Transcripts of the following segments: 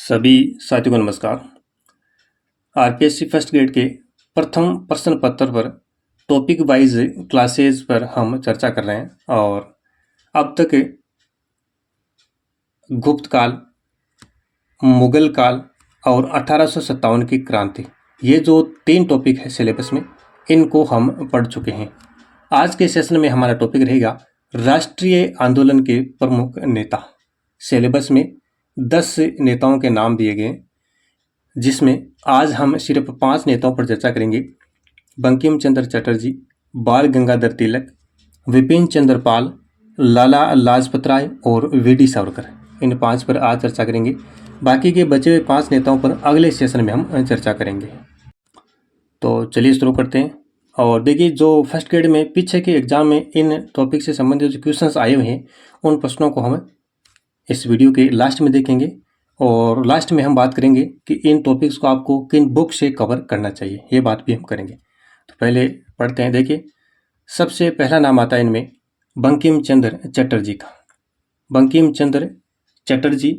सभी साथियों को नमस्कार। आरपीएससी फर्स्ट ग्रेड के प्रथम प्रश्न पत्र पर टॉपिक वाइज क्लासेस पर हम चर्चा कर रहे हैं और अब तक गुप्त काल, मुगल काल और 1857 की क्रांति, ये जो 3 टॉपिक है सिलेबस में, इनको हम पढ़ चुके हैं। आज के सेशन में हमारा टॉपिक रहेगा राष्ट्रीय आंदोलन के प्रमुख नेता। सिलेबस में 10 नेताओं के नाम दिए गए, जिसमें आज हम सिर्फ 5 नेताओं पर चर्चा करेंगे। बंकिम चंद्र चटर्जी, बाल गंगाधर तिलक, विपिन चंद्र पाल, लाला लाजपत राय और वीडी सावरकर। इन 5 पर आज चर्चा करेंगे। बाकी के बचे हुए 5 नेताओं पर अगले सेशन में हम चर्चा करेंगे। तो चलिए शुरू करते हैं। और देखिए, जो फर्स्ट ग्रेड में पीछे के एग्जाम में इन टॉपिक से संबंधित जो क्वेश्चंस आए हुए हैं, उन प्रश्नों को हम इस वीडियो के लास्ट में देखेंगे और लास्ट में हम बात करेंगे कि इन टॉपिक्स को आपको किन बुक से कवर करना चाहिए, ये बात भी हम करेंगे। तो पहले पढ़ते हैं। देखिए, सबसे पहला नाम आता है इनमें बंकिम चंद्र चटर्जी का। बंकिम चंद्र चटर्जी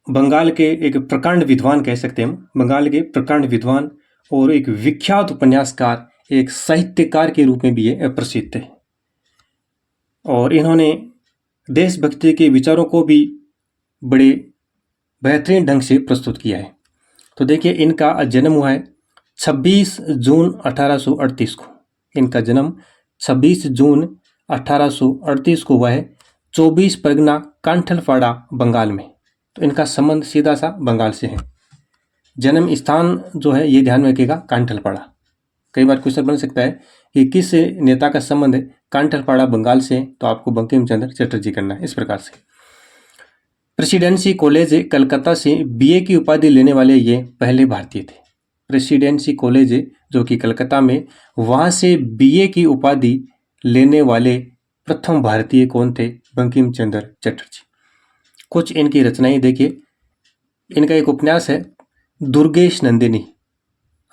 बंगाल के एक प्रकांड विद्वान कह सकते हैं हम, बंगाल के प्रकांड विद्वान और एक विख्यात उपन्यासकार, एक साहित्यकार के रूप में भी ये प्रसिद्ध है। और इन्होंने देशभक्ति के विचारों को भी बड़े बेहतरीन ढंग से प्रस्तुत किया है। तो देखिए, इनका जन्म हुआ है 26 जून 1838 को। इनका जन्म 26 जून 1838 को हुआ है 24 परगना कांठलपाड़ा बंगाल में। तो इनका संबंध सीधा सा बंगाल से है। जन्म स्थान जो है ये ध्यान में रखिएगा, कांठलपाड़ा। कई बार क्वेश्चन बन सकता है कि किस नेता का संबंध है कांठलपाड़ा बंगाल से, तो आपको बंकिम चंद्र चटर्जी करना है इस प्रकार से। प्रेसिडेंसी कॉलेज कलकत्ता से बीए की उपाधि लेने वाले ये पहले भारतीय थे। प्रेसिडेंसी कॉलेज जो कि कलकत्ता में, वहाँ से बीए की उपाधि लेने वाले प्रथम भारतीय कौन थे? बंकिम चंद्र चटर्जी। कुछ इनकी रचनाएं देखिए। इनका एक उपन्यास है दुर्गेश नंदिनी,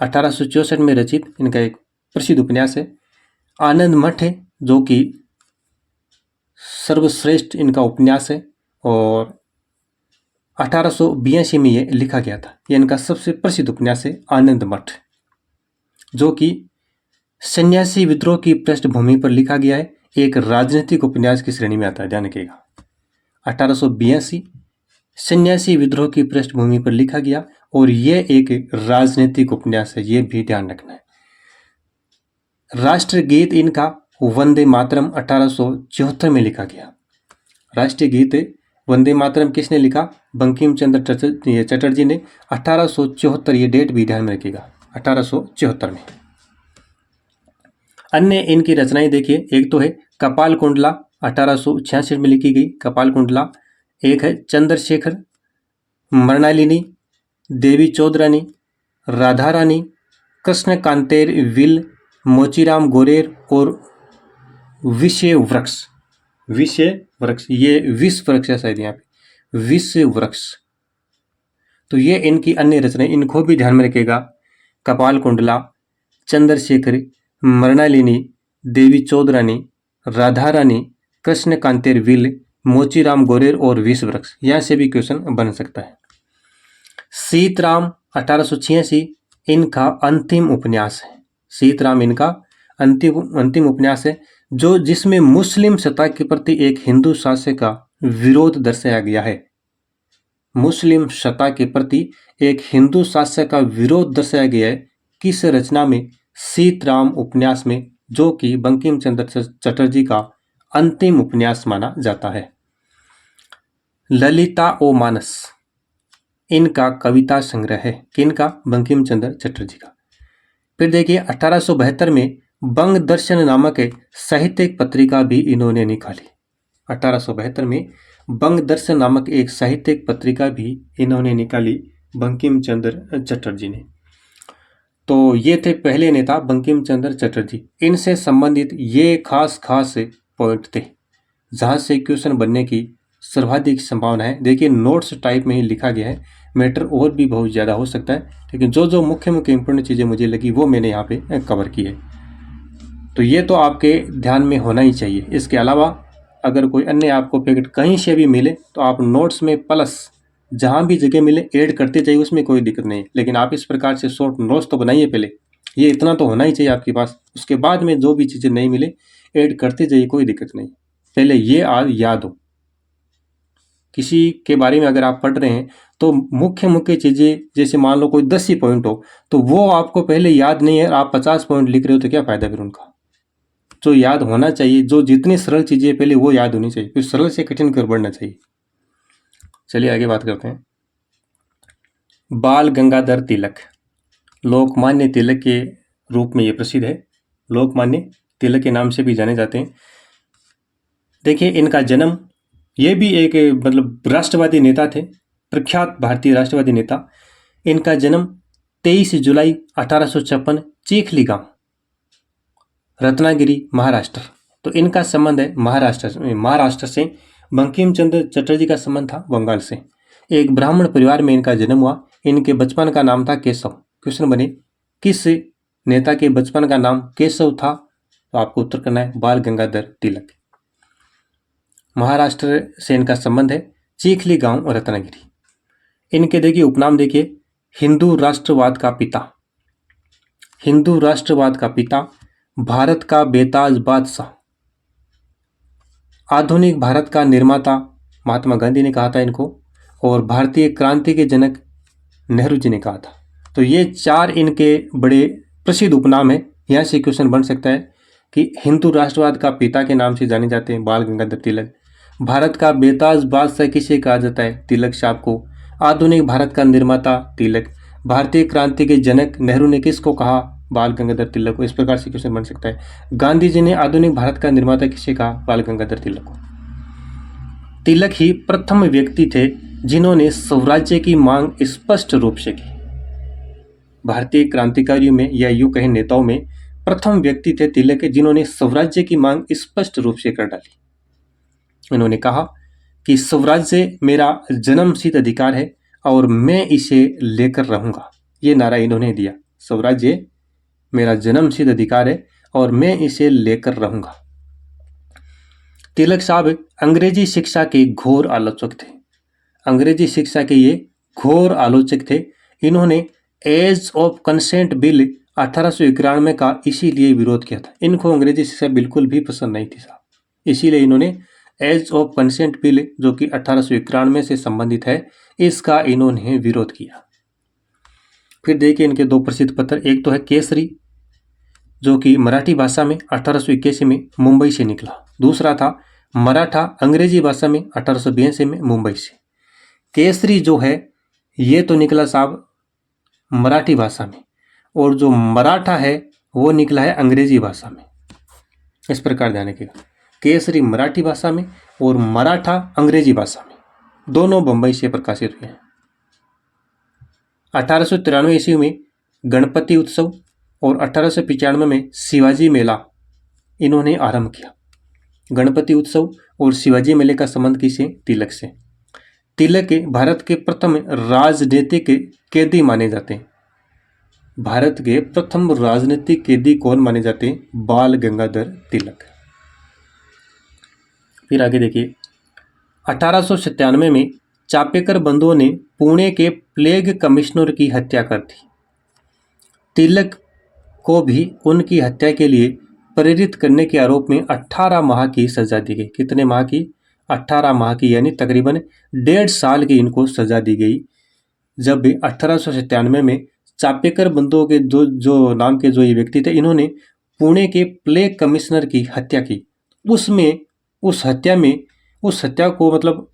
1864 में रचित इनका एक प्रसिद्ध उपन्यास है। आनंद मठ है, जो कि सर्वश्रेष्ठ इनका उपन्यास है और 1882 में ये लिखा गया था। यह इनका सबसे प्रसिद्ध उपन्यास है आनंद मठ, जो कि सन्यासी विद्रोह की पृष्ठभूमि पर लिखा गया है। एक राजनीतिक उपन्यास की श्रेणी में आता है, ध्यान रखिएगा। 1882 सन्यासी विद्रोह की पृष्ठभूमि पर लिखा गया और यह एक राजनीतिक उपन्यास है, ये भी ध्यान रखना है। राष्ट्रगीत इनका वंदे मातरम 1874 में लिखा गया। राष्ट्रीय गीत वंदे मातरम किसने लिखा? बंकिम चंद्र चटर्जी ने। 1874, ये डेट भी ध्यान में रखिएगा, 1874 में। अन्य इनकी रचनाएं देखिए। एक तो है कपाल कुंडला, 1866 में लिखी गई कपाल कुंडला। एक है चंद्रशेखर, मृणालिनी, देवी चौधरानी, राधा रानी, कृष्ण कांतेर विल, मोचीराम गोरेर और विषय वृक्ष। विषय वृक्ष, ये विश्व वृक्ष है शायद, यहाँ पे विश्व वृक्ष। तो ये इनकी अन्य रचनाएं, इनको भी ध्यान में रखिएगा। कपाल कुंडला, चंद्रशेखर, मृणालिनी, देवी चौधरानी, राधा रानी, कृष्ण कांतेर विल, मोचीराम गोरेर और विश्व वृक्ष। यहाँ से भी क्वेश्चन बन सकता है। सीतराम 1886 इनका अंतिम उपन्यास है। सीतराम इनका अंतिम उपन्यास है, जो जिसमें मुस्लिम सत्ता के प्रति एक हिंदू शासक का विरोध दर्शाया गया है। मुस्लिम सत्ता के प्रति एक हिंदू शासक का विरोध दर्शाया गया है। किस रचना में? सीतराम उपन्यास में, जो कि बंकिम चंद्र चटर्जी का अंतिम उपन्यास माना जाता है। ललिता ओ मानस इनका कविता संग्रह है। किनका? बंकिम चंद्र चटर्जी का। फिर देखिए, 1872 में बंग दर्शन नामक साहित्यिक पत्रिका भी इन्होंने निकाली। 1872 में बंग दर्शन नामक एक साहित्यिक पत्रिका भी इन्होंने निकाली, बंकिम चंद्र चटर्जी ने। तो ये थे पहले नेता बंकिम चंद्र चटर्जी। इनसे संबंधित ये खास पॉइंट थे जहाँ से क्वेश्चन बनने की सर्वाधिक संभावना है। देखिए, नोट्स टाइप में ही लिखा गया है, मैटर और भी बहुत ज़्यादा हो सकता है, लेकिन जो मुख्य इंपॉर्टेंट चीज़ें मुझे लगी वो मैंने यहाँ पे कवर की है। तो ये तो आपके ध्यान में होना ही चाहिए। इसके अलावा अगर कोई अन्य आपको फैक्ट कहीं से भी मिले तो आप नोट्स में प्लस जहाँ भी जगह मिले ऐड करते जाइए, उसमें कोई दिक्कत नहीं है। लेकिन आप इस प्रकार से शॉर्ट नोट्स तो बनाइए पहले, ये इतना तो होना ही चाहिए आपके पास। उसके बाद में जो भी चीज़ें नहीं मिले ऐड करते जाइए, कोई दिक्कत नहीं। पहले ये याद हो। किसी के बारे में अगर आप पढ़ रहे हैं तो मुख्य मुख्य चीज़ें, जैसे मान लो कोई 10 ही पॉइंट हो तो वो आपको पहले याद नहीं है, आप 50 पॉइंट लिख रहे हो तो क्या फ़ायदा फिर उनका। जो याद होना चाहिए, जो जितनी सरल चीज़ें पहले वो याद होनी चाहिए, फिर सरल से कठिन कर बढ़ना चाहिए। चलिए आगे बात करते हैं। बाल गंगाधर तिलक, लोकमान्य तिलक के रूप में ये प्रसिद्ध है, लोकमान्य तिलक के नाम से भी जाने जाते हैं। देखिए इनका जन्म, ये भी एक मतलब राष्ट्रवादी नेता थे, प्रख्यात भारतीय राष्ट्रवादी नेता। इनका जन्म 23 जुलाई 1856 चीखली गांव, रत्नागिरी, महाराष्ट्र। तो इनका संबंध है महाराष्ट्र से। बंकिम चंद्र चटर्जी का संबंध था बंगाल से। एक ब्राह्मण परिवार में इनका जन्म हुआ। इनके बचपन का नाम था केशव। क्वेश्चन बने किस नेता के बचपन का नाम केशव था, तो आपको उत्तर करना है बाल गंगाधर तिलक। महाराष्ट्र से इनका संबंध है, चीखली गांव और रत्नागिरी। इनके देखिए उपनाम देखिए, हिंदू राष्ट्रवाद का पिता, हिंदू राष्ट्रवाद का पिता, भारत का बेताज बादशाह, आधुनिक भारत का निर्माता, महात्मा गांधी ने कहा था इनको, और भारतीय क्रांति के जनक नेहरू जी ने कहा था। तो ये 4 इनके बड़े प्रसिद्ध उपनाम है। यहाँ से क्वेश्चन बन सकता है कि हिंदू राष्ट्रवाद का पिता के नाम से जाने जाते हैं बाल गंगाधर तिलक, भारत का बेताज बादशाह किसे कहा जाता है, तिलक साहब को, आधुनिक भारत का निर्माता तिलक, भारतीय क्रांति के जनक नेहरू ने किसको कहा, बाल गंगाधर तिलक को। इस प्रकार से क्वेश्चन बन सकता है। गांधी जी ने आधुनिक भारत का निर्माता किसे कहा, बाल गंगाधर तिलक को। तिलक ही प्रथम व्यक्ति थे जिन्होंने स्वराज्य की मांग स्पष्ट रूप से की। भारतीय क्रांतिकारियों में या यूं कहें नेताओं में प्रथम व्यक्ति थे तिलक, जिन्होंने स्वराज्य की मांग स्पष्ट रूप से कर डाली। इन्होंने कहा कि स्वराज्य मेरा जन्मसिद्ध अधिकार है और मैं इसे लेकर रहूंगा। ये नारा इन्होंने दिया, स्वराज्य मेरा जन्मसिद्ध अधिकार है और मैं इसे लेकर रहूंगा। तिलक साहब अंग्रेजी शिक्षा के घोर आलोचक थे। अंग्रेजी शिक्षा के ये घोर आलोचक थे। इन्होंने एज ऑफ कंसेंट बिल 1891 का इसीलिए विरोध किया था। इनको अंग्रेजी शिक्षा बिल्कुल भी पसंद नहीं थी साहब, इसीलिए इन्होंने एज ऑफ कंसेंट बिल जो कि 1891 से संबंधित है, इसका इन्होंने विरोध किया। फिर देखिए इनके 2 प्रसिद्ध पत्र, एक तो है केसरी जो कि मराठी भाषा में 1881 में मुंबई से निकला, दूसरा था मराठा अंग्रेजी भाषा में 1882 में मुंबई से। केसरी जो है ये तो निकला साहब मराठी भाषा में, और जो मराठा है वो निकला है अंग्रेजी भाषा में। इस प्रकार ध्यान रखिएगा, केसरी मराठी भाषा में और मराठा अंग्रेजी भाषा में, दोनों बंबई से प्रकाशित हुए हैं। 1893 ईस्वी में गणपति उत्सव और 1895 में शिवाजी मेला इन्होंने आरंभ किया। गणपति उत्सव और शिवाजी मेले का संबंध किसे, तिलक से। तिलक भारत के प्रथम राजनीतिक कैदी माने जाते हैं। भारत के प्रथम राजनीतिक कैदी कौन माने जाते हैं, बाल गंगाधर तिलक। फिर आगे देखिए 1897 में चापेकर बंधुओं ने पुणे के प्लेग कमिश्नर की हत्या कर दी। तिलक को भी उनकी हत्या के लिए प्रेरित करने के आरोप में 18 माह की सजा दी गई। कितने माह की, 18 माह की, यानी तकरीबन 1.5 साल की इनको सजा दी गई। जब 1897 में चापेकर बंधुओं के जो नाम के जो ये व्यक्ति थे, इन्होंने पुणे के प्लेग कमिश्नर की हत्या की। उसमें उस हत्या को मतलब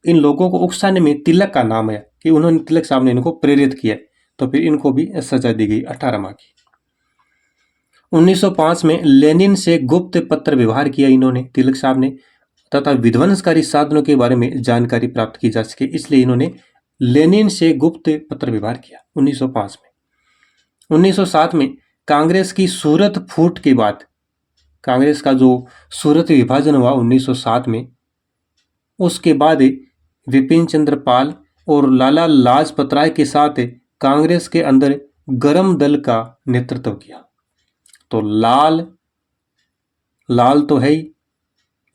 इन लोगों को उकसाने में तिलक का नाम है कि उन्होंने, तिलक साहब ने इनको प्रेरित किया, तो फिर इनको भी सजा दी गई 18 माह की। 1905 में लेनिन से गुप्त पत्र व्यवहार किया इन्होंने, तिलक साहब ने, तथा विध्वंसकारी साधनों के बारे में जानकारी प्राप्त की जा सके, इसलिए इन्होंने लेनिन से गुप्त पत्र व्यवहार किया 1905 में। 1907 में कांग्रेस की सूरत फूट के बाद, कांग्रेस का जो सूरत विभाजन हुआ 1907 में, उसके बाद विपिन चंद्र पाल और लाला लाजपत राय के साथ कांग्रेस के अंदर गरम दल का नेतृत्व किया। तो लाल तो है ही,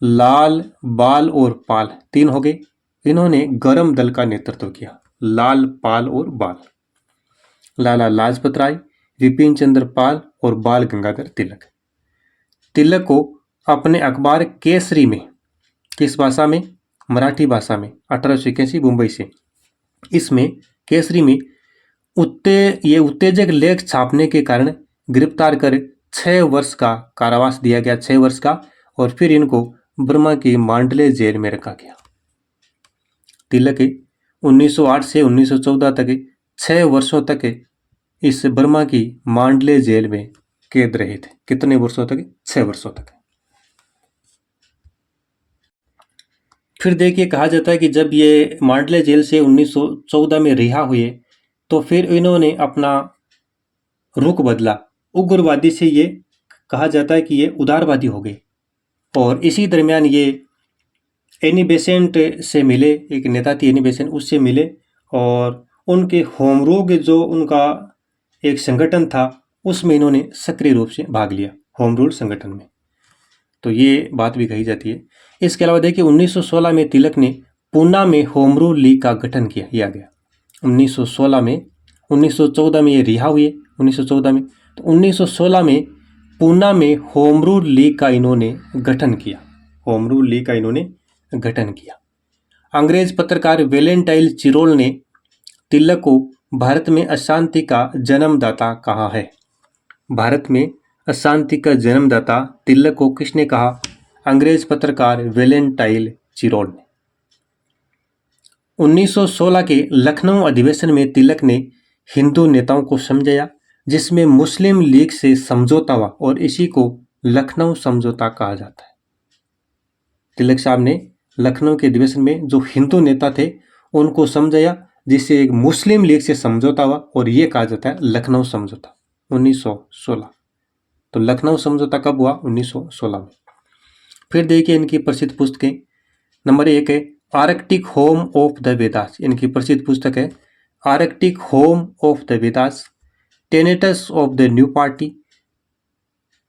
लाल, बाल और पाल 3 हो गए। इन्होंने गरम दल का नेतृत्व किया, लाल, पाल और बाल। लाला लाजपत राय, विपिन चंद्र पाल और बाल गंगाधर तिलक। तिलक को अपने अखबार केसरी में, किस भाषा में? मराठी भाषा में, 1881 मुंबई से। इसमें केसरी में ये उत्तेजक लेख छापने के कारण गिरफ्तार कर 6 वर्ष का कारावास दिया गया, 6 वर्ष का, और फिर इनको बर्मा की मांडले जेल में रखा गया। तिलक 1908 से 1914 तक 6 वर्षों तक इस बर्मा की मांडले जेल में कैद रहे थे। कितने वर्षों तक? 6 वर्षों तक। फिर देखिए, कहा जाता है कि जब ये मांडले जेल से 1914 में रिहा हुए तो फिर इन्होंने अपना रुख बदला, उग्रवादी से ये कहा जाता है कि ये उदारवादी हो गए। और इसी दरमियान ये एनी बेसेंट से मिले, एक नेता थी एनी बेसेंट, उससे मिले और उनके होम रूल जो उनका एक संगठन था उसमें इन्होंने सक्रिय रूप से भाग लिया, होम रूल संगठन में। तो ये बात भी कही जाती है। इसके अलावा देखिए 1916 में तिलक ने पूना में होम रूल लीग का गठन किया गया 1916 में। 1914 में ये रिहा हुए 1914 में, तो 1916 में पूना में होम रूल लीग का इन्होंने गठन किया, होम रूल लीग का इन्होंने गठन किया। अंग्रेज पत्रकार वेलेंटाइन चिरोल ने तिलक को भारत में अशांति का जन्मदाता कहा है। भारत में अशांति का जन्मदाता तिलक को किसने कहा? अंग्रेज पत्रकार वेलेंटाइन चिरोल ने। 1916 के लखनऊ अधिवेशन में तिलक ने हिंदू नेताओं को समझाया, जिसमें मुस्लिम लीग से समझौता हुआ और इसी को लखनऊ समझौता कहा जाता है। तिलक साहब ने लखनऊ के अधिवेशन में जो हिंदू नेता थे उनको समझाया, जिससे एक मुस्लिम लीग से समझौता हुआ और ये कहा जाता है लखनऊ समझौता 1916। तो लखनऊ समझौता कब हुआ? 1916 में। फिर देखिए इनकी प्रसिद्ध पुस्तकें। नंबर 1 है Arctic home of the Vedas. इनकी प्रसिद्ध पुस्तक है Arctic home of the Vedas, tenets of the new party,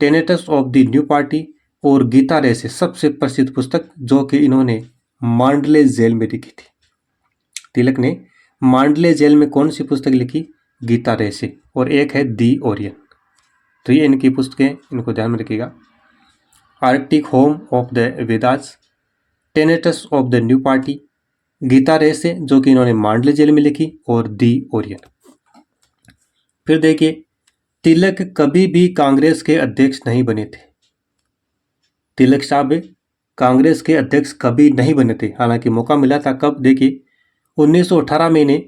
tenets of the new party और गीता रेसे, सबसे प्रसिद्ध पुस्तक जो कि इन्होंने मांडले जेल में लिखी थी। तिलक ने मांडले जेल में कौन सी पुस्तक लिखी? गीता रेसे। और एक है दी ओरियन। तो ये इनकी पुस्तकें, इनको ध्यान में रखिएगा। Arctic home of the Vedas, tenets of the new party, Gita Rahasya जो कि इन्होंने मांडले जेल में लिखी, और दी ओरियन। फिर देखिए तिलक कभी भी कांग्रेस के अध्यक्ष नहीं बने थे। तिलक साहब कांग्रेस के अध्यक्ष कभी नहीं बने थे, हालांकि मौका मिला था। कब? देखिए 1918 में इन्हें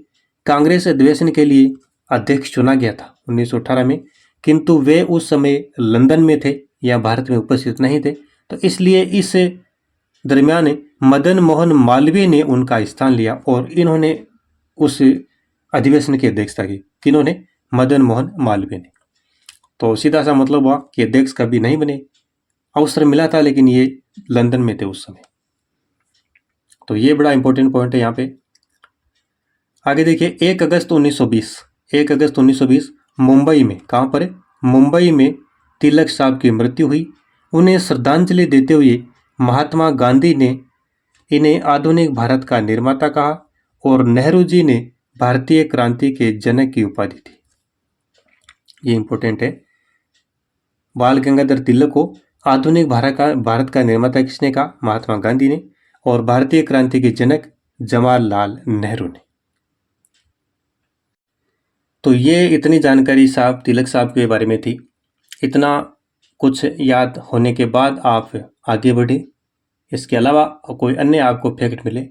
कांग्रेस अधिवेशन के लिए अध्यक्ष चुना गया था 1918 में, किंतु वे उस समय लंदन में थे या भारत में उपस्थित नहीं थे। तो इसलिए इस दरमियान मदन मोहन मालवीय ने उनका स्थान लिया और इन्होंने उस अधिवेशन की अध्यक्षता की। किन्होंने? मदन मोहन मालवीय ने। तो सीधा सा मतलब हुआ कि अध्यक्ष कभी नहीं बने। अवसर मिला था लेकिन ये लंदन में थे उस समय। तो ये बड़ा इंपॉर्टेंट पॉइंट है यहाँ पे। आगे देखिए 1 अगस्त 1920 मुंबई में, कहाँ पर है? मुंबई में तिलक साहब की मृत्यु हुई। उन्हें श्रद्धांजलि देते हुए महात्मा गांधी ने इन्हें आधुनिक भारत का निर्माता कहा और नेहरू जी ने भारतीय क्रांति के जनक की उपाधि दी। ये इंपॉर्टेंट है। बाल गंगाधर तिलक को आधुनिक भारत का निर्माता किसने कहा? महात्मा गांधी ने। और भारतीय क्रांति के जनक जवाहरलाल नेहरू ने। तो ये इतनी जानकारी साहब तिलक साहब के बारे में थी। इतना कुछ याद होने के बाद आप आगे बढ़े। इसके अलावा कोई अन्य आपको फैक्ट मिले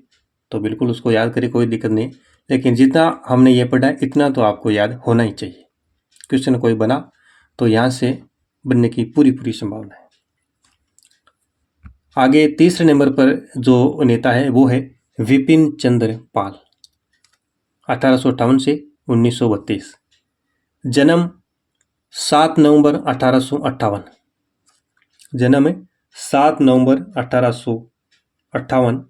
तो बिल्कुल उसको याद करें, कोई दिक्कत नहीं। लेकिन जितना हमने ये पढ़ा इतना तो आपको याद होना ही चाहिए। क्वेश्चन कोई बना तो यहाँ से बनने की पूरी संभावना है। आगे तीसरे नंबर पर जो नेता है वो है विपिन चंद्र पाल, 1858 से 1932। जन्म 7 नवंबर 1858। जन्म है 7 नवंबर 1858,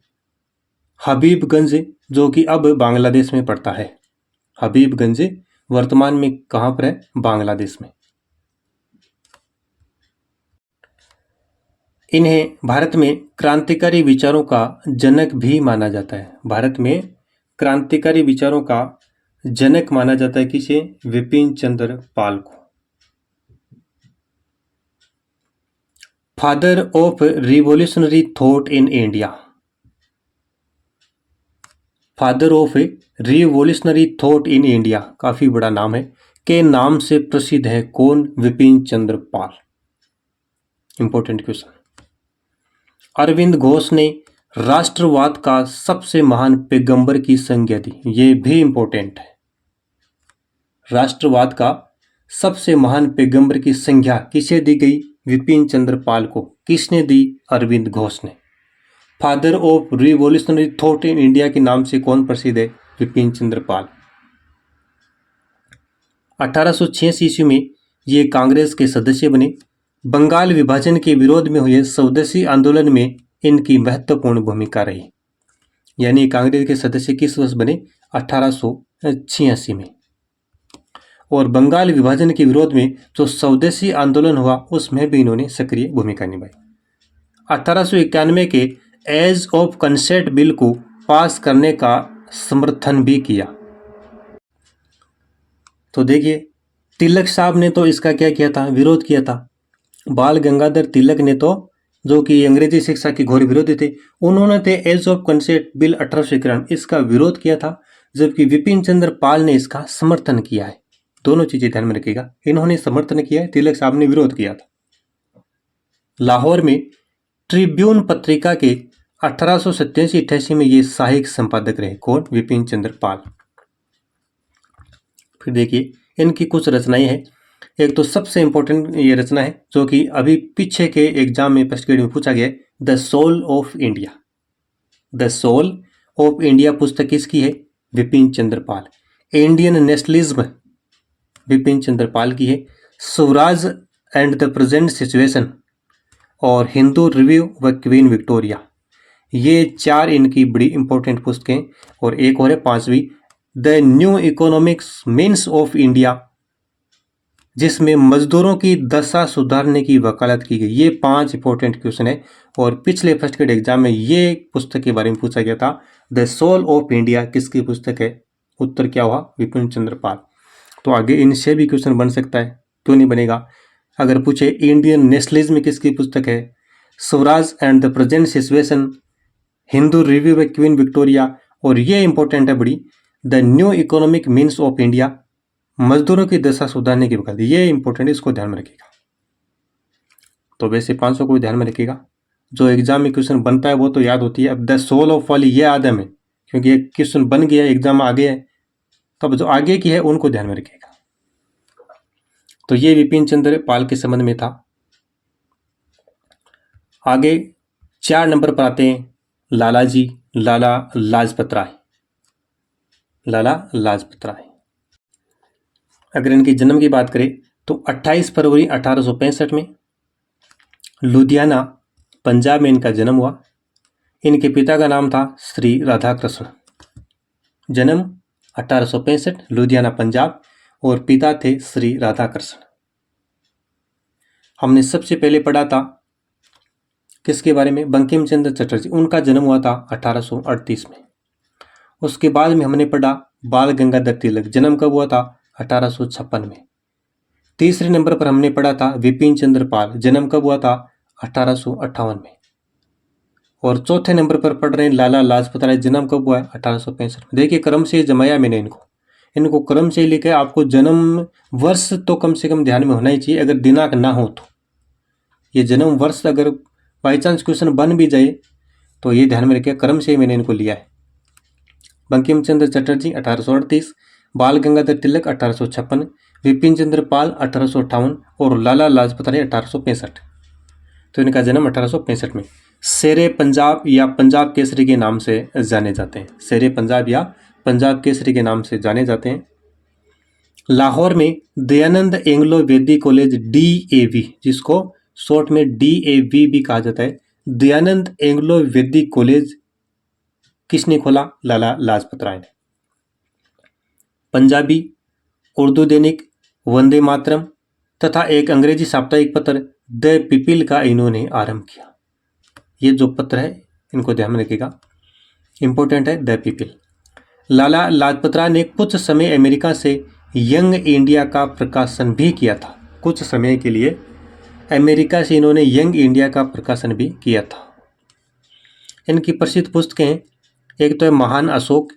हबीबगंज, जो कि अब बांग्लादेश में पड़ता है। हबीबगंज वर्तमान में कहाँ पर है? बांग्लादेश में। इन्हें भारत में क्रांतिकारी विचारों का जनक भी माना जाता है। भारत में क्रांतिकारी विचारों का जनक माना जाता है किसे? विपिन चंद्र पाल को। Father of revolutionary thought in India, father of revolutionary thought in India, काफी बड़ा नाम है, के नाम से प्रसिद्ध है कौन? विपिन चंद्र पाल। Important question. अरविंद घोष ने राष्ट्रवाद का सबसे महान पैगंबर की संज्ञा दी, ये भी इंपॉर्टेंट है। राष्ट्रवाद का सबसे महान पैगंबर की संज्ञा किसे दी गई? विपिन चंद्र पाल को। किसने दी? अरविंद घोष ने। Father of revolutionary thought in India के नाम से कौन प्रसिद्ध है? विपिन चंद्र पाल। 1886 ईस्वी में ये कांग्रेस के सदस्य बने। बंगाल विभाजन के विरोध में हुए स्वदेशी आंदोलन में इनकी महत्वपूर्ण भूमिका रही। यानी कांग्रेस के सदस्य किस वर्ष बने? 1886 में। और बंगाल विभाजन के विरोध में जो स्वदेशी आंदोलन हुआ उसमें भी इन्होंने सक्रिय भूमिका निभाई। 1891 के एज ऑफ कंसेंट बिल को पास करने का समर्थन भी किया। तो देखिए, तिलक साहब ने तो इसका क्या किया था? विरोध किया था। बाल गंगाधर तिलक ने तो, जो कि अंग्रेजी शिक्षा के घोर विरोधी थे, उन्होंने तो एज ऑफ कंसेंट बिल 1891 इसका विरोध किया था, जबकि विपिन चंद्र पाल ने इसका समर्थन किया है। दोनों चीजें ध्यान में रखिएगा, इन्होंने समर्थन किया है, तिलक साहब ने विरोध किया था। लाहौर में ट्रिब्यून पत्रिका के 1887-88 में ये सहायक संपादक रहे। कौन? विपिन चंद्र पाल। फिर देखिए इनकी कुछ रचनाएं हैं। एक तो सबसे इंपॉर्टेंट ये रचना है जो कि अभी पीछे के एग्जाम में फर्स्ट ग्रेड में पूछा गया है, the soul of India. The soul of India पुस्तक किसकी है? विपिन चंद्र पाल। इंडियन नेशनलिज्म विपिन चंद्र पाल की है। Swaraj and the present situation और हिंदू रिव्यू व क्वीन विक्टोरिया, ये चार इनकी बड़ी इंपॉर्टेंट पुस्तकें। और एक और है पांचवी, the new economics means of India, जिसमें मजदूरों की दशा सुधारने की वकालत की गई। ये 5 इंपॉर्टेंट क्वेश्चन है और पिछले फर्स्ट ग्रेड एग्जाम में ये पुस्तक के बारे में पूछा गया था। द सोल ऑफ इंडिया किसकी पुस्तक है? उत्तर क्या हुआ? विपिन चंद्र पाल। तो आगे इनसे भी क्वेश्चन बन सकता है, क्यों नहीं बनेगा। अगर पूछे इंडियन नेशनलिज्म किसकी पुस्तक है? Swaraj and the present situation, Hindu review व क्वीन विक्टोरिया, और ये इंपॉर्टेंट है बड़ी, the new economic means of India, मजदूरों की दशा सुधारने की वकालत। ये इंपॉर्टेंट है, इसको ध्यान में रखिएगा। तो वैसे 500 को भी ध्यान में रखिएगा, जो एग्जाम में क्वेश्चन बनता है वो तो याद होती है। अब द सोल ऑफ वाली ये याद है हमें, क्योंकि एक क्वेश्चन बन गया एग्जाम में आगे है, तब जो आगे की है उनको ध्यान में रखिएगा। तो ये विपिन चंद्र पाल के संबंध में था। आगे 4 नंबर पर आते हैं लाला लाजपत राय। लाला लाजपत राय, अगर इनके जन्म की बात करें तो 28 फरवरी 1865 में लुधियाना पंजाब में इनका जन्म हुआ। इनके पिता का नाम था श्री राधाकृष्ण। जन्म 1865, लुधियाना पंजाब, और पिता थे श्री राधाकृष्ण। हमने सबसे पहले पढ़ा था किसके बारे में? बंकिम चंद्र चटर्जी। उनका जन्म हुआ था 1838 में। उसके बाद में हमने पढ़ा बाल गंगाधर तिलक। जन्म कब हुआ था? 1856 में। तीसरे नंबर पर हमने पढ़ा था विपिन चंद्र पाल। जन्म कब हुआ था? 1858 में। और चौथे नंबर पर पढ़ रहे हैं लाला लाजपत राय। जन्म कब हुआ है? 1865 में। देखिए क्रम से जमाया मैंने इनको क्रम से लिखा है। आपको जन्म वर्ष तो कम से कम ध्यान में होना ही चाहिए, अगर दिनांक ना हो तो। ये जन्म वर्ष अगर बाई चांस क्वेश्चन बन भी जाए तो ये ध्यान में रखिए, क्रम से मैंने इनको लिया है। बंकिम चंद्र चटर्जी 1838, बाल गंगाधर तिलक 1856, विपिन चंद्र पाल 1858 और लाला लाजपत राय 1865। तो इनका जन्म 1865 में। शेरे पंजाब या पंजाब केसरी के नाम से जाने जाते हैं। शेरे पंजाब या पंजाब केसरी के नाम से जाने जाते हैं। लाहौर में दयानंद एंग्लो वैदिक कॉलेज DAV, जिसको शॉर्ट में DAV भी कहा जाता है, दयानंद एंग्लो वैदिक कॉलेज किसने खोला? लाला लाजपत राय ने। पंजाबी, उर्दू दैनिक वंदे मातरम तथा एक अंग्रेजी साप्ताहिक पत्र द पीपल का इन्होंने आरंभ किया। ये जो पत्र है इनको ध्यान में रखिएगा, इंपॉर्टेंट है। The people. लाला लाजपत राय ने कुछ समय अमेरिका से यंग इंडिया का प्रकाशन भी किया था। कुछ समय के लिए अमेरिका से इन्होंने यंग इंडिया का प्रकाशन भी किया था। इनकी प्रसिद्ध पुस्तकें, एक तो है महान अशोक,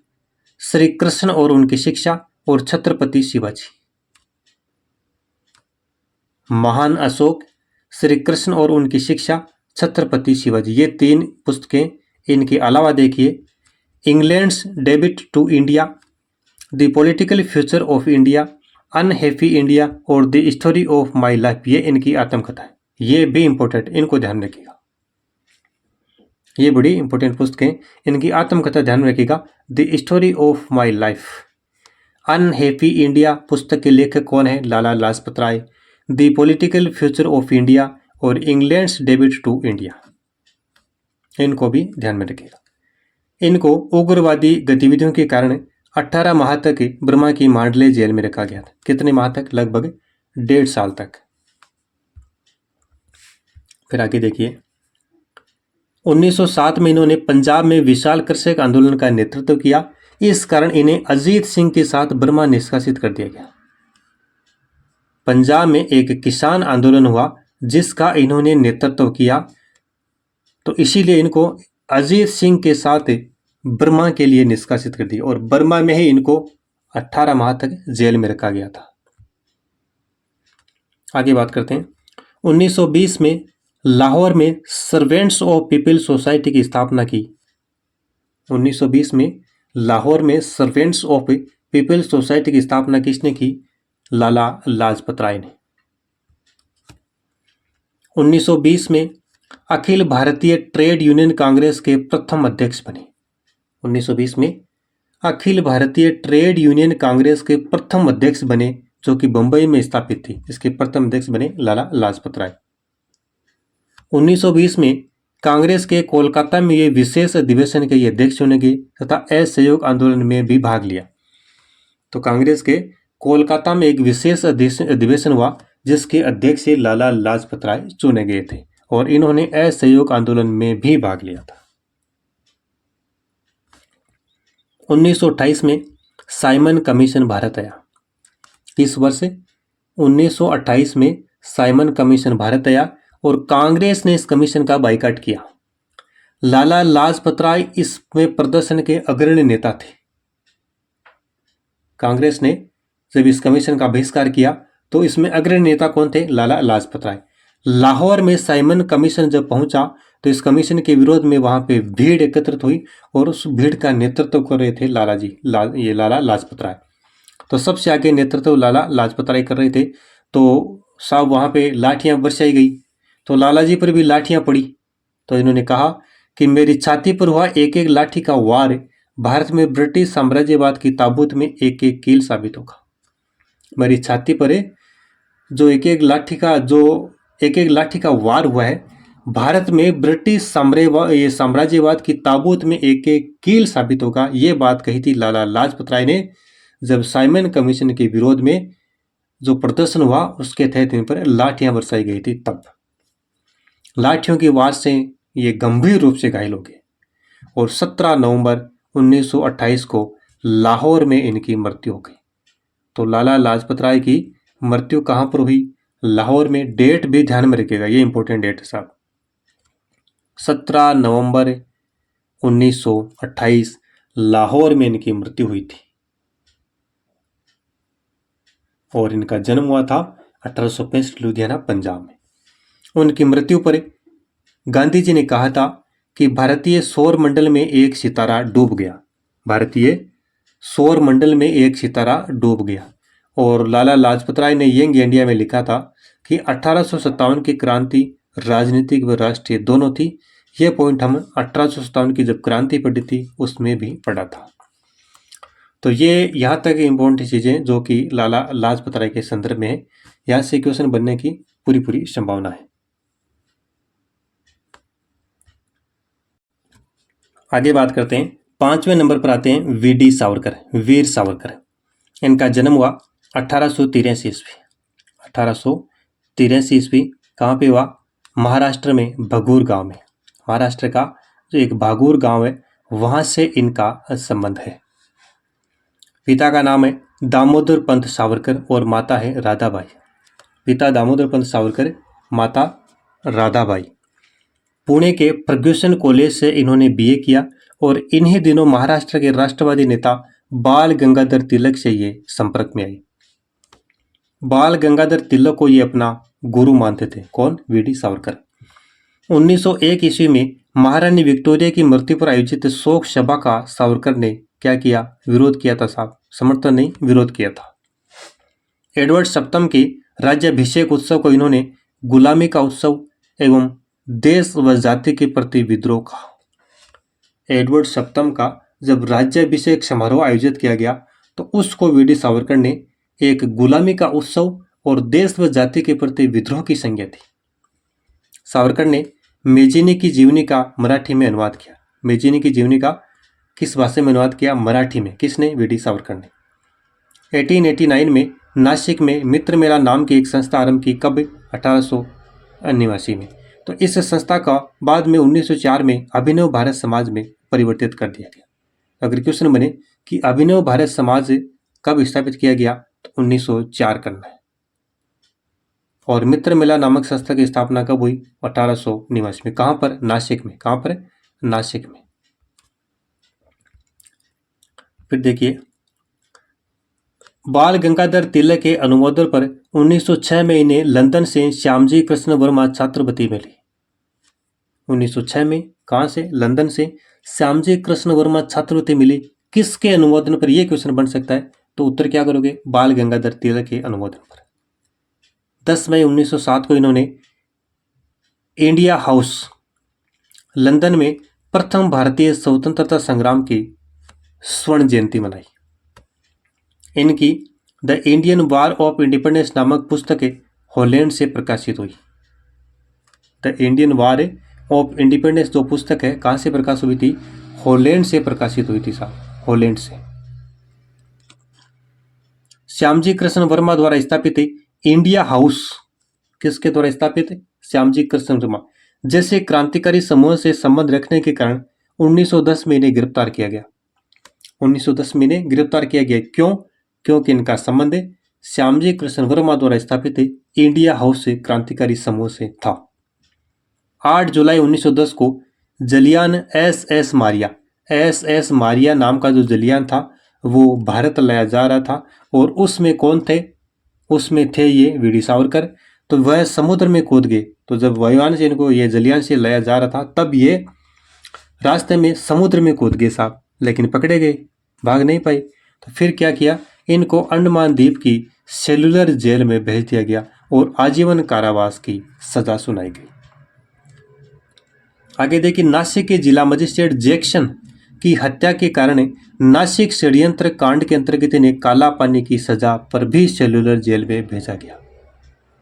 श्री कृष्ण और उनकी शिक्षा, और छत्रपति शिवाजी। महान अशोक, श्री कृष्ण और उनकी शिक्षा, छत्रपति शिवाजी, ये 3 पुस्तकें। इनके अलावा देखिए England's debit to India, the political future of India, unhappy India और the story of my life, ये इनकी आत्मकथा है। ये भी इंपॉर्टेंट, इनको ध्यान रखिएगा, ये बड़ी इंपॉर्टेंट पुस्तकें। इनकी आत्मकथा ध्यान में रखिएगा। The story of my life, unhappy India पुस्तक के लेखक कौन है? Lala Lajpat Rai. The political future of India और इंग्लैंड्स डेबिट टू इंडिया, इनको भी ध्यान में रखिएगा। इनको उग्रवादी गतिविधियों के कारण 18 माह तक बर्मा की मांडले जेल में रखा गया था। कितने माह तक? लगभग 1.5 साल तक। फिर आगे देखिए 1907 में इन्होंने पंजाब में विशाल कृषक आंदोलन का नेतृत्व किया। इस कारण इन्हें अजीत सिंह के साथ बर्मा निष्कासित कर दिया गया। पंजाब में एक किसान आंदोलन हुआ जिसका इन्होंने नेतृत्व किया, तो इसीलिए इनको अजीत सिंह के साथ बर्मा के लिए निष्कासित कर दिया और बर्मा में ही इनको 18 माह तक जेल में रखा गया था। आगे बात करते हैं 1920 में लाहौर में सर्वेंट्स ऑफ पीपल सोसाइटी की स्थापना की। 1920 में लाहौर में सर्वेंट्स ऑफ पीपल सोसाइटी की स्थापना किसने की? लाला लाजपत राय ने। 1920 में अखिल भारतीय ट्रेड यूनियन कांग्रेस के प्रथम अध्यक्ष बने। 1920 में अखिल भारतीय ट्रेड यूनियन कांग्रेस के प्रथम अध्यक्ष बने, जो कि बंबई में स्थापित थी। इसके प्रथम अध्यक्ष बने लाला लाजपत राय। 1920 में कांग्रेस के कोलकाता में ये विशेष अधिवेशन के अध्यक्ष चुने गए तथा असहयोग आंदोलन में भी भाग लिया। तो कांग्रेस के कोलकाता में एक विशेष अधिवेशन हुआ जिसके अध्यक्ष लाला लाजपत राय चुने गए थे और इन्होंने असहयोग आंदोलन में भी भाग लिया था। 1928 में साइमन कमीशन भारत आया। किस वर्ष? 1928 में साइमन कमीशन भारत आया और कांग्रेस ने इस कमीशन का बाइकाट किया। लाला लाजपत राय इसमें प्रदर्शन के अग्रणी नेता थे। कांग्रेस ने जब इस कमीशन का बहिष्कार किया तो इसमें अग्रणी नेता कौन थे? लाला लाजपत राय। लाहौर में साइमन कमीशन जब पहुंचा तो इस कमीशन के विरोध में वहां पे भीड़ एकत्रित हुई और उस भीड़ का नेतृत्व कर रहे थे लाला लाजपत राय। तो सबसे आगे नेतृत्व लाला लाजपत राय कर रहे थे। तो साहब वहां पे लाठियां बरसाई गई तो लाला जी पर भी लाठियां पड़ी। तो इन्होंने कहा कि मेरी छाती पर हुआ एक एक लाठी का वार भारत में ब्रिटिश साम्राज्यवाद की ताबूत में एक एक कील साबित होगा। मेरी छाती पर जो एक एक लाठी का वार हुआ है, भारत में ब्रिटिश साम्राज्यवाद की ताबूत में एक एक कील साबित होगा। ये बात कही थी लाला लाजपत राय ने जब साइमन कमीशन के विरोध में जो प्रदर्शन हुआ उसके तहत इन पर लाठियां बरसाई गई थी। तब लाठियों की वार से ये गंभीर रूप से घायल हो गए और 17 नवंबर 1928 को लाहौर में इनकी मृत्यु हो गई। तो लाला लाजपत राय की मृत्यु कहाँ पर हुई? लाहौर में। डेट भी ध्यान में रखिएगा, ये इंपॉर्टेंट डेट है साहब। 17 नवंबर 1928 लाहौर में इनकी मृत्यु हुई थी और इनका जन्म हुआ था 1865 लुधियाना पंजाब में। उनकी मृत्यु पर गांधी जी ने कहा था कि भारतीय सौर मंडल में एक सितारा डूब गया। भारतीय सौर मंडल में एक सितारा डूब गया। और लाला लाजपत राय ने यंग इंडिया में लिखा था कि 1857 की क्रांति राजनीतिक व राष्ट्रीय दोनों थी। यह पॉइंट हम 1857 की जब क्रांति पढ़ी थी उसमें भी पढ़ा था। तो ये यहाँ तक इम्पोर्टेंट चीज़ें जो कि लाला लाजपत राय के संदर्भ में है। यहाँ से क्वेश्चन बनने की पूरी संभावना है। आगे बात करते हैं 5वें नंबर पर आते हैं वीडी सावरकर, वीर सावरकर। इनका जन्म हुआ 1883 ईस्वी। 1883 ईस्वी कहाँ पे हुआ? महाराष्ट्र में भगूर गांव में। महाराष्ट्र का जो एक भागूर गांव है वहां से इनका संबंध है। पिता का नाम है दामोदर पंत सावरकर और माता है राधाबाई। पिता दामोदर पंत सावरकर, माता राधाबाई। पुणे के फर्ग्यूसन कॉलेज से इन्होंने बीए किया और इन्हीं दिनों महाराष्ट्र के राष्ट्रवादी नेता बाल गंगाधर तिलक से ये संपर्क में आई। बाल गंगाधर तिलक को ये अपना गुरु मानते थे। कौन? वीडी सावरकर। 1901 ईस्वी में महारानी विक्टोरिया की मृत्यु पर आयोजित शोक सभा का सावरकर ने क्या किया? विरोध किया था साहब, समर्थन नहीं, विरोध किया था। एडवर्ड सप्तम के राज्याभिषेक उत्सव को इन्होंने गुलामी का उत्सव एवं देश व जाति के प्रति विद्रोह कहा। एडवर्ड सप्तम का जब राज्याभिषेक समारोह आयोजित किया गया तो उसको वीडी सावरकर ने एक गुलामी का उत्सव और देश व जाति के प्रति विद्रोह की संज्ञा दी। सावरकर ने मेजिनी की जीवनी का मराठी में अनुवाद किया। मेजिनी की जीवनी का किस भाषा में अनुवाद किया? मराठी में। किसने? वीडी सावरकर ने। 1889 में नासिक में मित्र मेला नाम की एक संस्था आरंभ की। कब? 1889 में। तो इस संस्था का बाद में 1904 में अभिनव भारत समाज में परिवर्तित कर दिया गया। अगर क्वेश्चन बने कि अभिनव भारत समाज कब स्थापित किया गया, तो 1904 करना है। और मित्र मेला नामक संस्था की स्थापना कब हुई? 1889 में। कहां पर? नासिक में। कहां पर? नासिक में। फिर देखिए, बाल गंगाधर तिलक के अनुमोदन पर 1906 में इन्हें लंदन से श्यामजी कृष्ण वर्मा छात्रवृत्ति मिली। 1906 में कहां से? लंदन से श्यामजी कृष्ण वर्मा छात्रवृत्ति मिली। किसके अनुमोदन पर? यह क्वेश्चन बन सकता है, तो उत्तर क्या करोगे? बाल गंगाधर तिलक के अनुमोदन पर। 10 मई 1907 को इन्होंने इंडिया हाउस लंदन में प्रथम भारतीय स्वतंत्रता संग्राम की स्वर्ण जयंती मनाई। इनकी the Indian war of independence नामक पुस्तक हॉलैंड से प्रकाशित हुई। The Indian war of independence जो पुस्तक है कहां से प्रकाशित हुई थी? हॉलैंड से प्रकाशित हुई थी साहब, हॉलैंड से। श्यामजी कृष्ण वर्मा द्वारा स्थापित इंडिया हाउस किसके द्वारा स्थापित है? श्यामजी कृष्ण वर्मा जैसे क्रांतिकारी समूह से संबंध रखने के कारण 1910 में इन्हें गिरफ्तार किया गया। 1910 में इन्हें गिरफ्तार किया गया। क्यों? क्योंकि इनका संबंध श्यामजी कृष्ण वर्मा द्वारा स्थापित इंडिया हाउस से क्रांतिकारी समूह से था। 8 जुलाई 1910 को जलियान एस एस मारिया नाम का जो जलियान था वो भारत लाया जा रहा था और उसमें कौन थे? उसमें थे ये वीडी सावरकर। तो वह समुद्र में कूद गए। तो जब वायुयान से इनको ये जलियान से लाया जा रहा था तब ये रास्ते में समुद्र में कूद गए साहब, लेकिन पकड़े गए, भाग नहीं पाए। तो फिर क्या किया? इनको अंडमान द्वीप की सेलुलर जेल में भेज दिया गया और आजीवन कारावास की सजा सुनाई गई। आगे देखिए, नासिक के जिला मजिस्ट्रेट जैक्सन की हत्या के कारण नासिक षड्यंत्र कांड के अंतर्गत इन्हें काला पानी की सजा पर भी सेलुलर जेल में भेजा गया।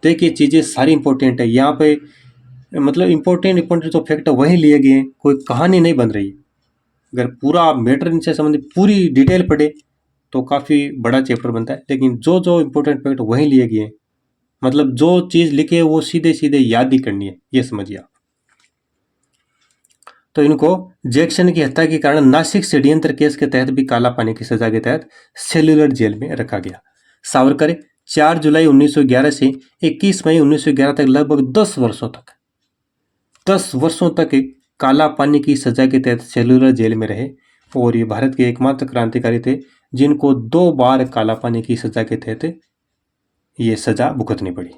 देखिए चीजें सारी इंपॉर्टेंट है यहाँ पे, मतलब इंपॉर्टेंट तो फैक्ट वहीं लिए गए हैं, कोई कहानी नहीं बन रही। अगर पूरा मैटर इनसे संबंधित पूरी डिटेल पढ़े तो काफ़ी बड़ा चैप्टर बनता है, लेकिन जो जो इंपॉर्टेंट फैक्ट वहीं लिए गए हैं, मतलब जो चीज़ लिखे वो सीधे सीधे याद ही करनी है, ये समझिए आप। तो इनको जैक्सन की हत्या के कारण नासिक षड्यंत्र केस के तहत भी काला पानी की सजा के तहत सेलुलर जेल में रखा गया। सावरकर 4 जुलाई 1911 से 21 मई 1911 तक लगभग 10 वर्षों तक काला पानी की सजा के तहत सेलुलर जेल में रहे और ये भारत के एकमात्र क्रांतिकारी थे जिनको 2 बार काला पानी की सजा के तहत ये सजा भुगतनी पड़ी।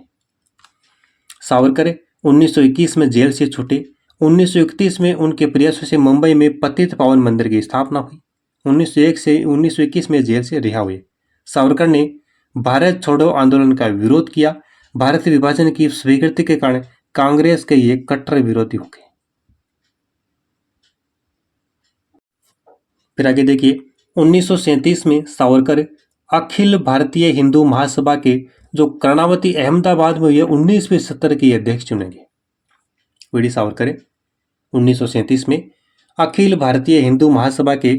सावरकर 1921 में जेल से छूटे। 1931 में उनके प्रयासों से मुंबई में पतित पावन मंदिर की स्थापना हुई। 1901 से 1921 में जेल से रिहा हुए। सावरकर ने भारत छोड़ो आंदोलन का विरोध किया। भारत विभाजन की स्वीकृति के कारण कांग्रेस के ये कट्टर विरोधी हो गए। फिर आगे देखिए, 1937 में सावरकर अखिल भारतीय हिंदू महासभा के जो कर्णावती अहमदाबाद में हुए 19वीं सत्र के अध्यक्ष चुने गए। वीडी सावरकर 1937 में अखिल भारतीय हिंदू महासभा के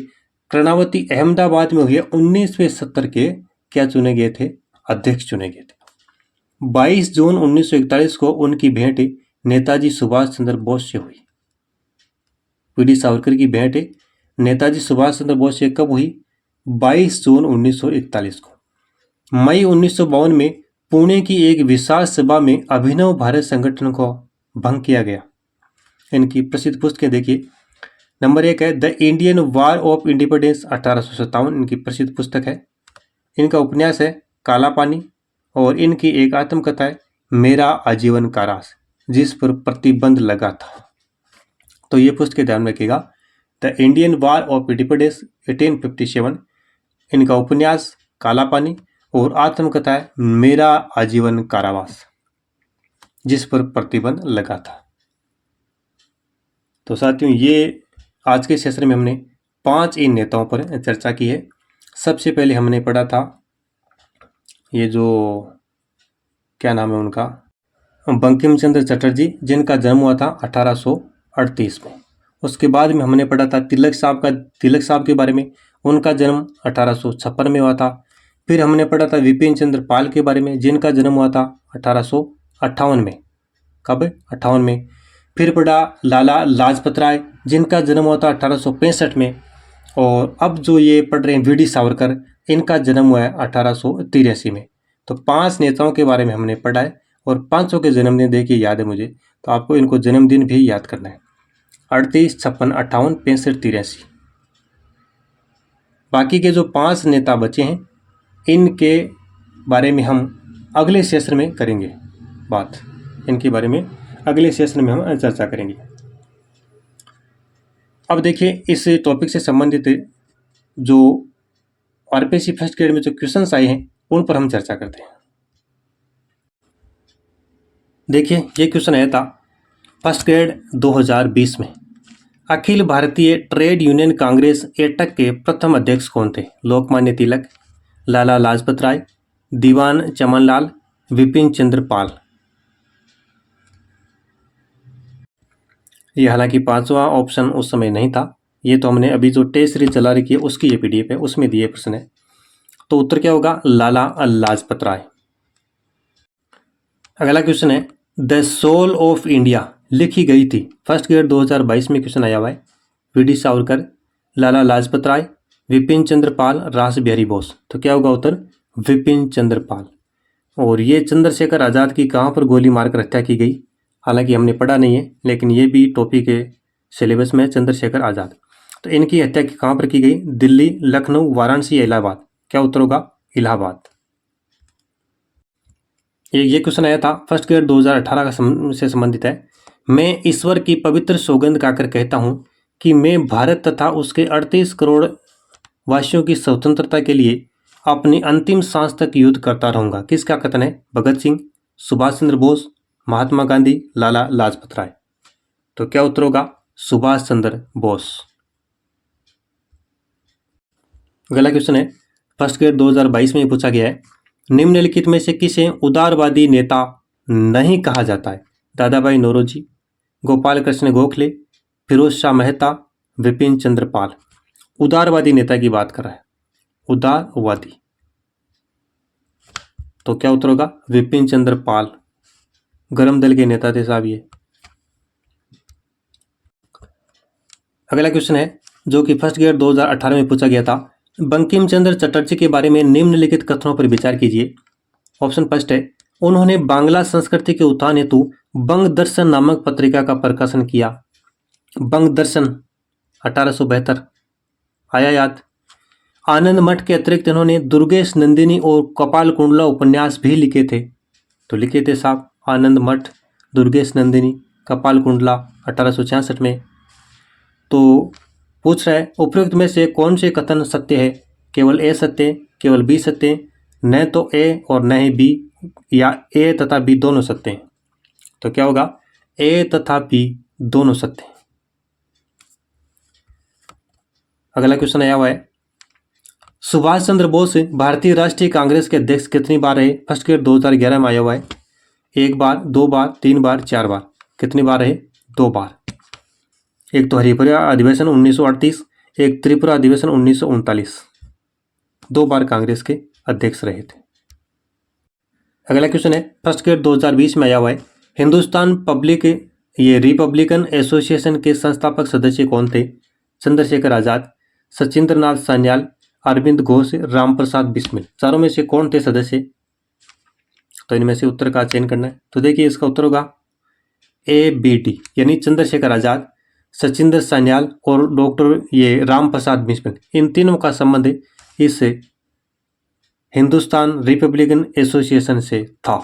कर्णावती अहमदाबाद में हुए 19वें सत्र के क्या चुने गए थे? अध्यक्ष चुने गए थे। 22 जून 1941 को उनकी भेंट नेताजी सुभाष चंद्र बोस से हुई। वीडी सावरकर की भेंट नेताजी सुभाष चंद्र बोस से कब हुई? 22 जून 1941 को। मई 1952 में पुणे की एक विशाल सभा में अभिनव भारत संगठन को भंग किया गया। इनकी प्रसिद्ध पुस्तकें देखिए। नंबर 1 है the Indian war of independence 1857, इनकी प्रसिद्ध पुस्तक है। इनका उपन्यास है काला पानी और इनकी एक आत्मकथा है मेरा आजीवन कारावास, जिस पर प्रतिबंध लगा था। तो ये पुस्तकें ध्यान रखिएगा। The Indian war of independence 1857, इनका उपन्यास काला पानी और आत्मकथा है मेरा आजीवन कारावास, जिस पर प्रतिबंध लगा था। तो साथियों, ये आज के सेशन में हमने 5 इन नेताओं पर चर्चा की है। सबसे पहले हमने पढ़ा था ये जो क्या नाम है उनका, बंकिम चंद्र चटर्जी, जिनका जन्म हुआ था 1838 में। उसके बाद में हमने पढ़ा था तिलक साहब के बारे में, उनका जन्म 1856 में हुआ था। फिर हमने पढ़ा था विपिन चंद्र पाल के बारे में, जिनका जन्म हुआ था 1858 में। कब? 58 में। फिर पढ़ा लाला लाजपत राय, जिनका जन्म हुआ था 1865 में। और अब जो ये पढ़ रहे हैं वीडी सावरकर, इनका जन्म हुआ है 1883 में। तो 5 नेताओं के बारे में हमने पढ़ा है और 5 के जन्मदिन देखिए याद है मुझे, तो आपको इनको जन्मदिन भी याद करना है। 38, 56, 58, 65, 83। बाकी के जो 5 नेता बचे हैं, इनके बारे में हम अगले सेशन में करेंगे बात। इनके बारे में अगले सेशन में हम चर्चा करेंगे। अब देखिए, इस टॉपिक से संबंधित जो आरपीएससी फर्स्ट ग्रेड में जो क्वेश्चंस आए हैं, उन पर हम चर्चा करते हैं। देखिए, ये क्वेश्चन आया था फर्स्ट ग्रेड 2020 में। अखिल भारतीय ट्रेड यूनियन कांग्रेस एटक के प्रथम अध्यक्ष कौन थे? लोकमान्य तिलक, लाला लाजपत राय, दीवान चमनलाल, विपिन चंद्र पाल। ये हालांकि 5वां ऑप्शन उस समय नहीं था, ये तो हमने अभी जो टेस्ट सीरीज चला रखी है उसकी ये पीडीएफ है, उसमें दिए प्रश्न है। तो उत्तर क्या होगा? लाला लाजपत राय। अगला क्वेश्चन है द सोल ऑफ इंडिया लिखी गई थी। फर्स्ट ग्रेड 2022 में क्वेश्चन आया हुआ है। वीडी सावरकर, लाला लाजपत राय, विपिन चंद्र पाल, रास बिहारी बोस। तो क्या होगा उत्तर? विपिन चंद्र पाल। और ये चंद्रशेखर आज़ाद की कहाँ पर गोली मारकर हत्या की गई? हालांकि हमने पढ़ा नहीं है, लेकिन ये भी टॉपिक के सिलेबस में है, चंद्रशेखर आज़ाद। तो इनकी हत्या कहाँ पर की गई? दिल्ली, लखनऊ, वाराणसी या इलाहाबाद? क्या उत्तर होगा? इलाहाबाद। ये क्वेश्चन आया था फर्स्ट ग्रेड 2018 का से संबंधित है। मैं ईश्वर की पवित्र सौगंध खाकर कहता हूँ कि मैं भारत तथा उसके 38 करोड़ वासियों की स्वतंत्रता के लिए अपनी अंतिम सांस तक युद्ध करता रहूंगा। किसका कथन है? भगत सिंह, सुभाष चंद्र बोस, महात्मा गांधी, लाला लाजपत राय। तो क्या उत्तर होगा? सुभाष चंद्र बोस। अगला क्वेश्चन है फर्स्ट ग्रेड 2022 में पूछा गया है, निम्नलिखित में से किसे उदारवादी नेता नहीं कहा जाता है? दादा भाई नौरोजी, गोपाल कृष्ण गोखले, फिरोज शाह मेहता, विपिन चंद्र पाल। उदारवादी नेता की बात कर रहा है, उदारवादी। तो क्या उत्तर होगा? विपिन चंद्र पाल। गरम दल के नेता थे साहब ये। अगला क्वेश्चन है जो कि फर्स्ट ग्रेड 2018 में पूछा गया था, बंकिम चंद्र चटर्जी के बारे में निम्नलिखित कथनों पर विचार कीजिए। ऑप्शन फर्स्ट है, उन्होंने बांग्ला संस्कृति के उत्थान हेतु बंग दर्शन नामक पत्रिका का प्रकाशन किया। बंग दर्शन 1872 आया याद। आनंद मठ के अतिरिक्त इन्होंने दुर्गेश नंदिनी और कपाल कुंडला उपन्यास भी लिखे थे। तो लिखे थे साहब आनंद मठ, दुर्गेश नंदिनी, कपाल कुंडला 1866 में। तो पूछ रहा है उपयुक्त में से कौन से कथन सत्य है? केवल ए सत्य, केवल बी सत्य, न तो ए और न ही बी, या ए तथा बी दोनों सत्य हैं। तो क्या होगा? ए तथा बी दोनों सत्य हैं। अगला क्वेश्चन आया हुआ है, सुभाष चंद्र बोस भारतीय राष्ट्रीय कांग्रेस के अध्यक्ष कितनी बार रहे? फर्स्ट ग्रेड 2011 में आया हुआ है। 1 बार, 2 बार, 3 बार, 4 बार। कितनी बार रहे? 2 बार। एक तो हरिपुरा अधिवेशन 1938, एक त्रिपुरा अधिवेशन 1939। 2 बार कांग्रेस के अध्यक्ष रहे थे। अगला क्वेश्चन है फर्स्ट ग्रेड 2020 में आया हुआ है, हिंदुस्तान पब्लिक ये रिपब्लिकन एसोसिएशन के संस्थापक सदस्य कौन थे? चंद्रशेखर आजाद, सचिंद्रनाथ सान्याल, अरविंद घोष, रामप्रसाद बिस्मिल। चारों में से कौन थे सदस्य? तो इनमें से उत्तर का चयन करना है। तो देखिए इसका उत्तर होगा ABD, यानी चंद्रशेखर आजाद, सचिंद्र सान्याल और डॉक्टर ये रामप्रसाद बिस्मिल, इन तीनों का संबंध इस हिंदुस्तान रिपब्लिकन एसोसिएशन से था।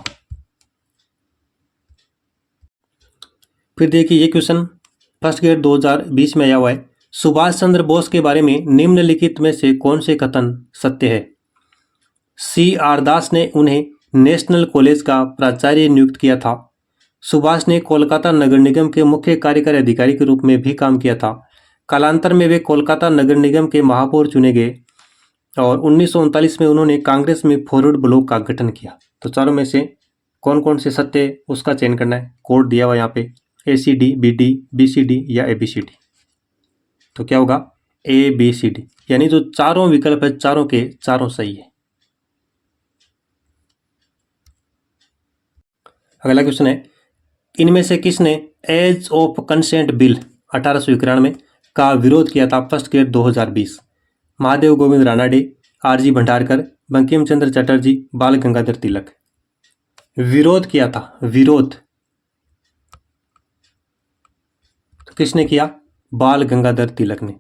फिर देखिए ये क्वेश्चन फर्स्ट ग्रेड 2020 में आया हुआ है। सुभाष चंद्र बोस के बारे में निम्नलिखित में से कौन से कथन सत्य है? CR दास ने उन्हें नेशनल कॉलेज का प्राचार्य नियुक्त किया था। सुभाष ने कोलकाता नगर निगम के मुख्य कार्यकारी अधिकारी के रूप में भी काम किया था। कालांतर में वे कोलकाता नगर निगम के महापौर चुने गए और 1939 में उन्होंने कांग्रेस में फॉरवर्ड ब्लॉक का गठन किया। तो चारों में से कौन कौन से सत्य उसका चयन करना है। कोड दिया हुआ यहाँ पे ACD, BD, BCD या ABCD। तो क्या होगा ABCD, यानी जो चारों विकल्प है चारों के चारों सही है। अगला क्वेश्चन है, इनमें से किसने एज ऑफ कंसेंट बिल 1891 का विरोध किया था? First grade 2020। Mahadev Govind Ranade, RG Bhandarkar, Bankim Chandra Chatterjee, Bal Gangadhar तिलक। विरोध किया था, विरोध तो किसने किया? बाल गंगाधर तिलक ने।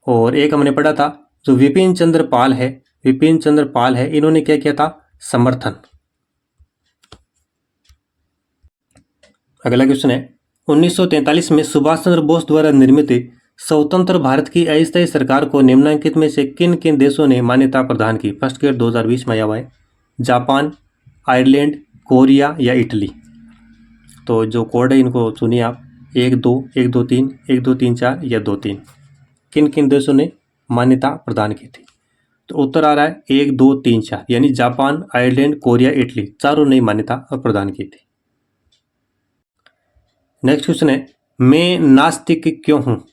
और एक हमने पढ़ा था जो विपिन चंद्र पाल है, विपिन चंद्र पाल है, इन्होंने क्या किया था? समर्थन। अगला क्वेश्चन है, 1943 में सुभाष चंद्र बोस द्वारा निर्मित स्वतंत्र भारत की अस्थायी सरकार को निम्नलिखित में से किन किन देशों ने मान्यता प्रदान की? फर्स्ट ग्रेड 2020 में आया हुआ है। जापान, आयरलैंड, कोरिया या इटली। तो जो कोड है इनको चुनिए आप, 1 2 1 2 3 1 2 3 4 या 2 3। किन किन देशों ने मान्यता प्रदान की थी? तो उत्तर आ रहा है 1 2 3 4, यानी जापान, आयरलैंड, कोरिया, इटली, चारों ने मान्यता प्रदान की थी। नेक्स्ट क्वेश्चन है, मैं नास्तिक क्यों हूँ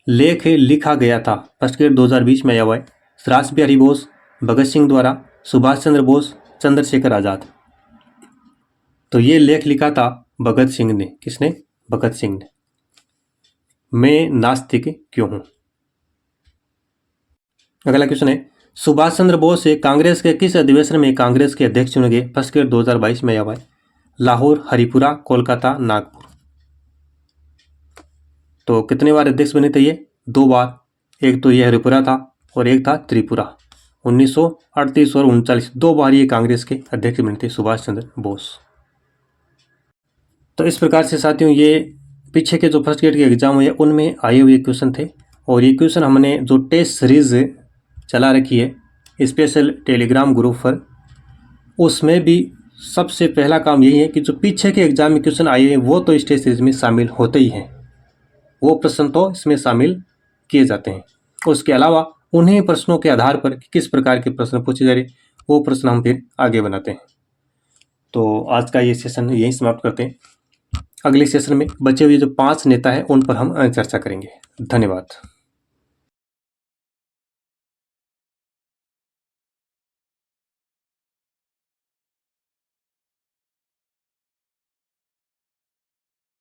लेख लिखा गया था? फर्स्ट ग्रेड 2020 में आया हुआ है। रास बिहारी बोस, भगत सिंह द्वारा, सुभाष चंद्र बोस, चंद्रशेखर आजाद। तो ये लेख लिखा था भगत सिंह ने। किसने? भगत सिंह ने। मैं नास्तिक क्यों हूं। अगला क्वेश्चन है, सुभाष चंद्र बोस से कांग्रेस के किस अधिवेशन में कांग्रेस के अध्यक्ष चुने गए? फर्स्ट ग्रेड 2022 में आया हुआ है। लाहौर, हरिपुरा, कोलकाता, नागपुर। तो कितने बार अध्यक्ष बने थे ये? 2 बार। एक तो ये हरिपुरा था और एक था त्रिपुरा। 1938 और 39, 2 बार ये कांग्रेस के अध्यक्ष बने थे सुभाष चंद्र बोस। तो इस प्रकार से साथियों ये पीछे के जो फर्स्ट ग्रेड के एग्जाम हुए उनमें आए हुए क्वेश्चन थे। और ये क्वेश्चन हमने जो टेस्ट सीरीज चला रखी है स्पेशल टेलीग्राम ग्रुप पर, उसमें भी सबसे पहला काम यही है कि जो पीछे के एग्जाम में क्वेश्चन आए हैं वो तो इस टेस्ट सीरीज में शामिल होते ही हैं, वो प्रश्न तो इसमें शामिल किए जाते हैं। उसके अलावा उन्हीं प्रश्नों के आधार पर किस प्रकार के प्रश्न पूछे जा रहे वो प्रश्न हम फिर आगे बनाते हैं। तो आज का ये सेशन यहीं समाप्त करते हैं। अगले सेशन में बचे हुए जो 5 नेता हैं उन पर हम चर्चा करेंगे। धन्यवाद।